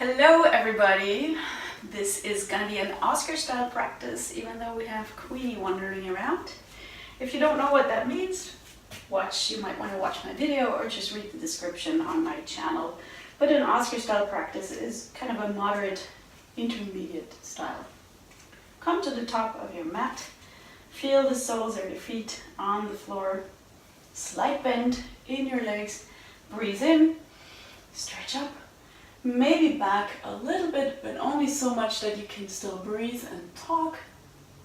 Hello everybody! This is going to be an Oscar style practice, even though we have Queenie wandering around. If you don't know what that means, you might want to watch my video or just read the description on my channel. But an Oscar style practice is kind of a moderate intermediate style. Come to the top of your mat, feel the soles of your feet on the floor, slight bend in your legs, breathe in, stretch up. Maybe back a little bit, but only so much that you can still breathe and talk,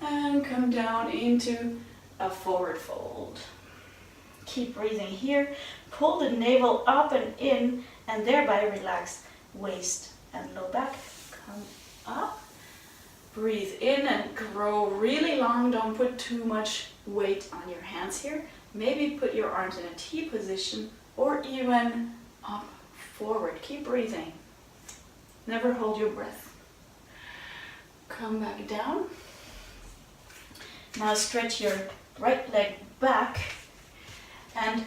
and come down into a forward fold. Keep breathing here. Pull the navel up and in, and thereby relax waist and low back. Come up. Breathe in and grow really long. Don't put too much weight on your hands here. Maybe put your arms in a T position or even up forward. Keep breathing. Never hold your breath. Come back down. Now stretch your right leg back, and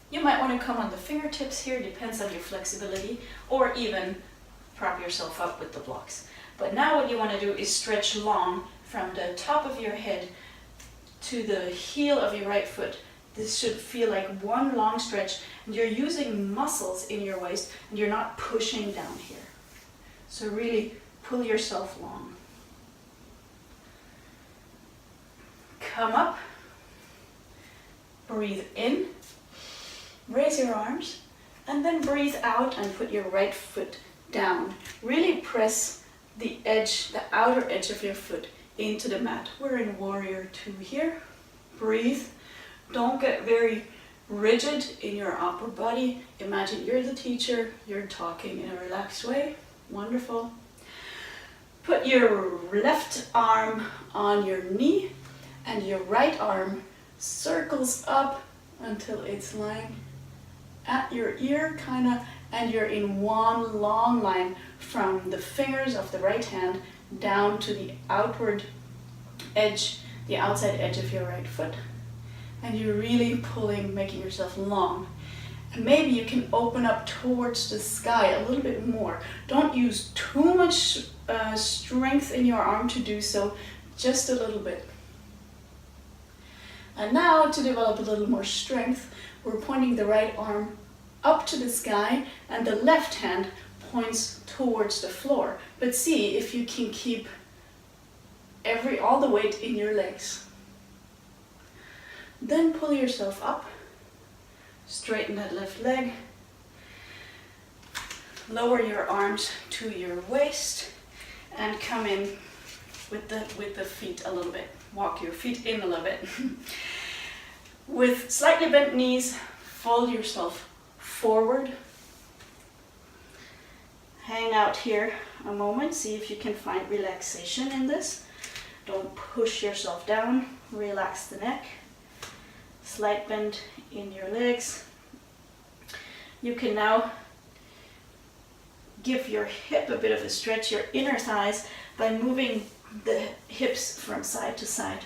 you might want to come on the fingertips here, depends on your flexibility, or even prop yourself up with the blocks. But now what you want to do is stretch long from the top of your head to the heel of your right foot. This should feel like one long stretch, and you're using muscles in your waist, and you're not pushing down here. So really pull yourself long. Come up, breathe in, raise your arms, and then breathe out and put your right foot down. Really press the edge, the outer edge of your foot into the mat. We're in Warrior 2 here. Breathe. Don't get very rigid in your upper body. Imagine you're the teacher, you're talking in a relaxed way. Wonderful. Put your left arm on your knee and your right arm circles up until it's lying at your ear, and you're in one long line from the fingers of the right hand down to the outward edge, the outside edge of your right foot. And you're really pulling, making yourself long. And maybe you can open up towards the sky a little bit more. Don't use too much strength in your arm to do so, just a little bit. And now to develop a little more strength, we're pointing the right arm up to the sky and the left hand points towards the floor. But see if you can keep all the weight in your legs. Then pull yourself up. Straighten that left leg. Lower your arms to your waist and come in with the feet a little bit. Walk your feet in a little bit. With slightly bent knees, fold yourself forward. Hang out here a moment. See if you can find relaxation in this. Don't push yourself down. Relax the neck. Slight bend in your legs. You can now give your hip a bit of a stretch, your inner thighs, by moving the hips from side to side.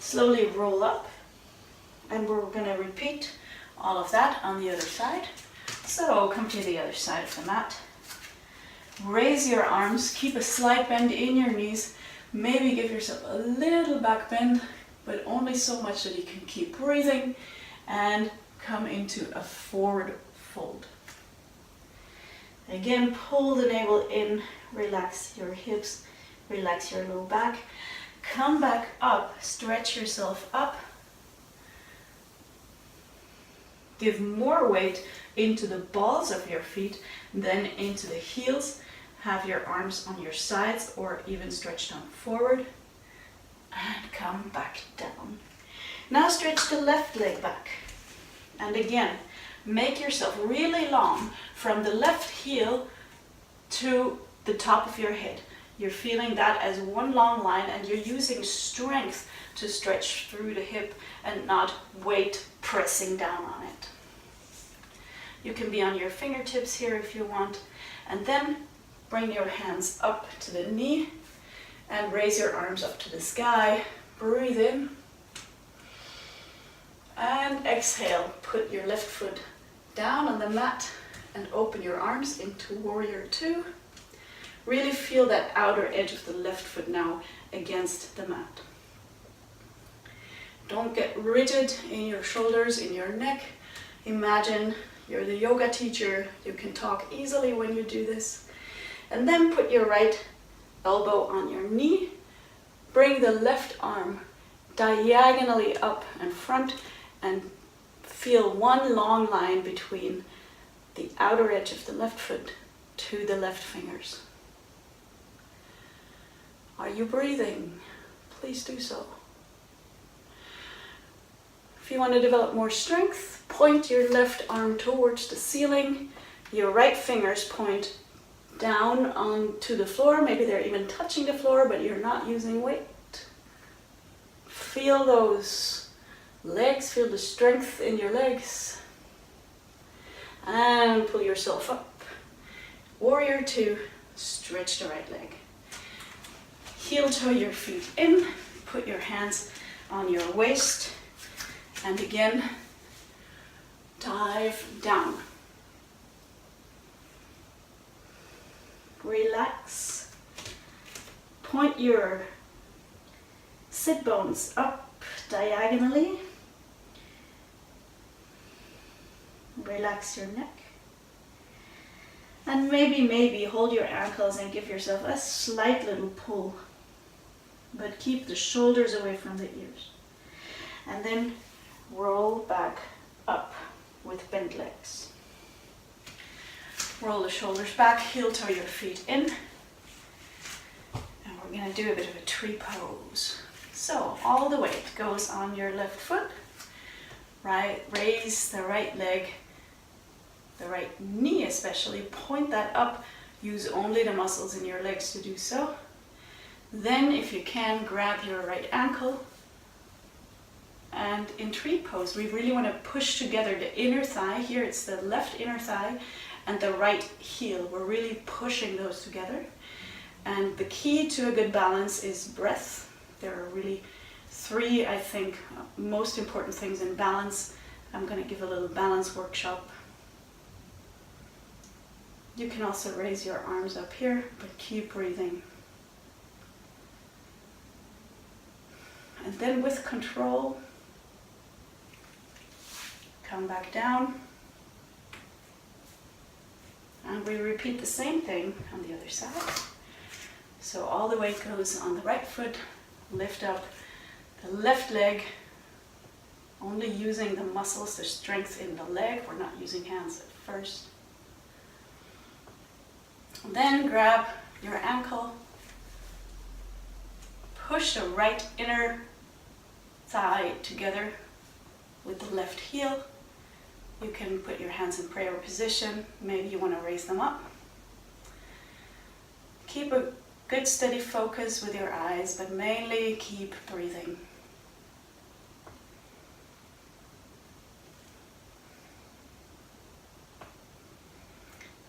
Slowly roll up, and we're going to repeat all of that on the other side. So come to the other side of the mat. Raise your arms, keep a slight bend in your knees. Maybe give yourself a little back bend, but only so much that you can keep breathing, and come into a forward fold. Again, pull the navel in, relax your hips, relax your low back. Come back up, stretch yourself up. Give more weight into the balls of your feet than into the heels. Have your arms on your sides or even stretch them forward. And come back down. Now stretch the left leg back. And again, make yourself really long from the left heel to the top of your head. You're feeling that as one long line, and you're using strength to stretch through the hip and not weight pressing down on it. You can be on your fingertips here if you want, and then bring your hands up to the knee and raise your arms up to the sky. Breathe in and exhale. Put your left foot down on the mat and open your arms into warrior two. Really feel that outer edge of the left foot now against the mat. Don't get rigid in your shoulders, in your neck. Imagine you're the yoga teacher. You can talk easily when you do this. And then put your right elbow on your knee. Bring the left arm diagonally up and front and feel one long line between the outer edge of the left foot to the left fingers. Are you breathing? Please do so. If you want to develop more strength, point your left arm towards the ceiling. Your right fingers point down onto the floor. Maybe they're even touching the floor, but you're not using weight. Feel those legs, feel the strength in your legs. And pull yourself up. Warrior two, stretch the right leg. Heel toe your feet in, put your hands on your waist, and again, dive down. Relax. Point your sit bones up diagonally. Relax your neck. And maybe hold your ankles and give yourself a slight little pull. But keep the shoulders away from the ears. And then roll back up with bent legs. Roll the shoulders back, heel toe your feet in. And we're going to do a bit of a tree pose. So all the weight goes on your left foot. Right, raise the right leg, the right knee especially. Point that up. Use only the muscles in your legs to do so. Then, if you can, grab your right ankle. And in tree pose, we really want to push together the inner thigh. Here it's the left inner thigh and the right heel. We're really pushing those together. And the key to a good balance is breath. There are really three, I think, most important things in balance. I'm going to give a little balance workshop. You can also raise your arms up here, but keep breathing. And then with control, come back down. And we repeat the same thing on the other side. So all the weight goes on the right foot, lift up the left leg, only using the muscles, the strength in the leg. We're not using hands at first. Then grab your ankle, push the right inner thigh together with the left heel. You can put your hands in prayer position. Maybe you want to raise them up. Keep a good steady focus with your eyes, but mainly keep breathing.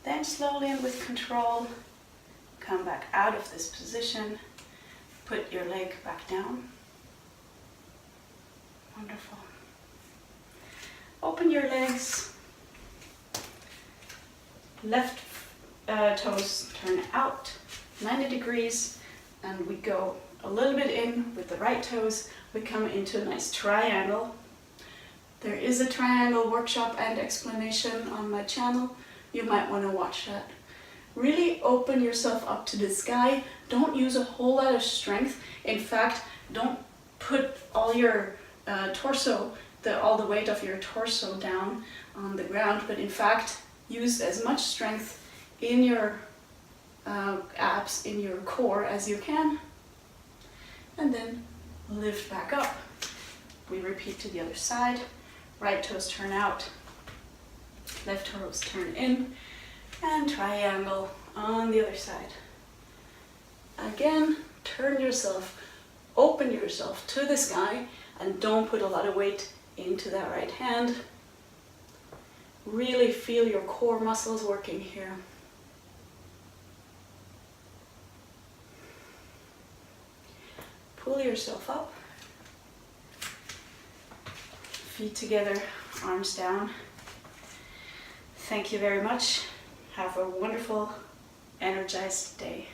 Then slowly and with control, come back out of this position. Put your leg back down. Wonderful. Open your legs. Left toes turn out 90 degrees, and we go a little bit in with the right toes. We come into a nice triangle. There is a triangle workshop and explanation on my channel. You might want to watch that. Really open yourself up to the sky. Don't use a whole lot of strength. In fact, don't put all your torso, all the weight of your torso down on the ground, but in fact, use as much strength in your abs, in your core as you can. And then lift back up. We repeat to the other side. Right toes turn out. Left toes turn in, and triangle on the other side. Again, turn yourself, open yourself to the sky, and don't put a lot of weight into that right hand. Really feel your core muscles working here. Pull yourself up. Feet together, arms down. Thank you very much. Have a wonderful, energized day.